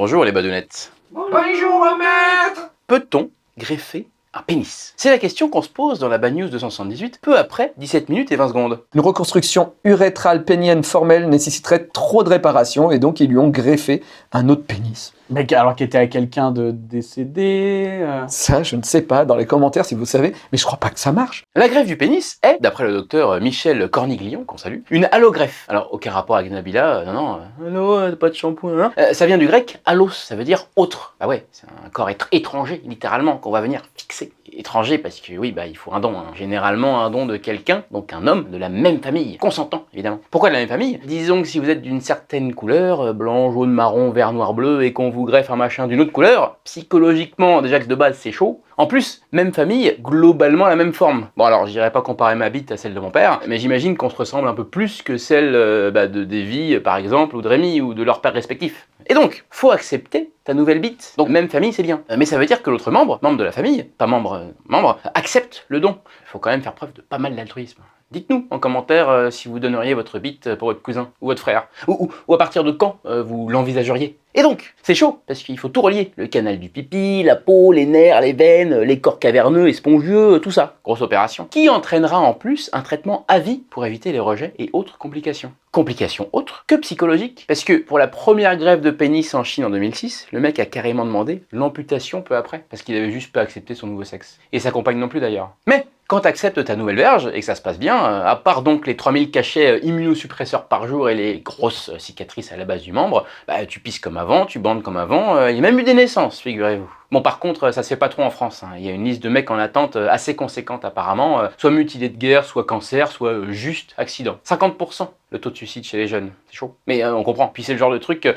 Bonjour les badounettes. Bonjour maître. Peut-on greffer un pénis? C'est la question qu'on se pose dans la Bad News 278, peu après 17 minutes et 20 secondes. Une reconstruction urétrale pénienne formelle nécessiterait trop de réparations et donc ils lui ont greffé un autre pénis. Mais alors qu'il était à quelqu'un de décédé Ça, je ne sais pas, dans les commentaires si vous savez, mais je crois pas que ça marche. La greffe du pénis est, d'après le docteur Michel Corniglion, qu'on salue, une allogreffe. Alors, aucun rapport avec Nabila, non, allo, pas de shampoing, ça vient du grec allos, ça veut dire autre. Bah ouais, c'est un corps étranger, littéralement, qu'on va venir fixer. Étranger parce que oui, bah il faut un don, généralement un don de quelqu'un, donc un homme de la même famille, consentant évidemment. Pourquoi de la même famille? Disons que si vous êtes d'une certaine couleur, blanc, jaune, marron, vert, noir, bleu, et qu'on vous greffe un machin d'une autre couleur, psychologiquement déjà que de base c'est chaud. En plus, même famille, globalement la même forme. Bon alors, je dirais pas comparer ma bite à celle de mon père, mais j'imagine qu'on se ressemble un peu plus que celle de Davy par exemple, ou de Rémi, ou de leurs pères respectifs. Et donc, faut accepter ta nouvelle bite. Donc même famille c'est bien. Mais ça veut dire que l'autre membre de la famille, pas membre, accepte le don. Il faut quand même faire preuve de pas mal d'altruisme. Dites-nous en commentaire si vous donneriez votre bite pour votre cousin ou votre frère. Ou à partir de quand vous l'envisageriez. Et donc, c'est chaud, parce qu'il faut tout relier. Le canal du pipi, la peau, les nerfs, les veines, les corps caverneux et spongieux, tout ça. Grosse opération. Qui entraînera en plus un traitement à vie pour éviter les rejets et autres complications. Complications autres que psychologiques. Parce que pour la première greffe de pénis en Chine en 2006, le mec a carrément demandé l'amputation peu après. Parce qu'il avait juste pas accepté son nouveau sexe. Et sa compagne non plus d'ailleurs. Mais quand tu acceptes ta nouvelle verge et que ça se passe bien, à part donc les 3000 cachets immunosuppresseurs par jour et les grosses cicatrices à la base du membre, bah tu pisses comme avant, tu bandes comme avant, il y a même eu des naissances, figurez-vous. Bon par contre, ça se fait pas trop en France, il y a une liste de mecs en attente assez conséquente apparemment, soit mutilés de guerre, soit cancer, soit juste accident. 50% le taux de suicide chez les jeunes, c'est chaud. Mais on comprend, puis c'est le genre de truc,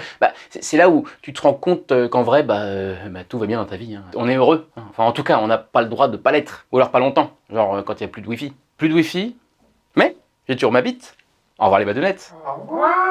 c'est là où tu te rends compte qu'en vrai, tout va bien dans ta vie. On est heureux, enfin en tout cas, on n'a pas le droit de pas l'être, ou alors pas longtemps, genre quand il n'y a plus de wifi. Plus de wifi, mais j'ai toujours ma bite. Au revoir les badounettes. Au revoir.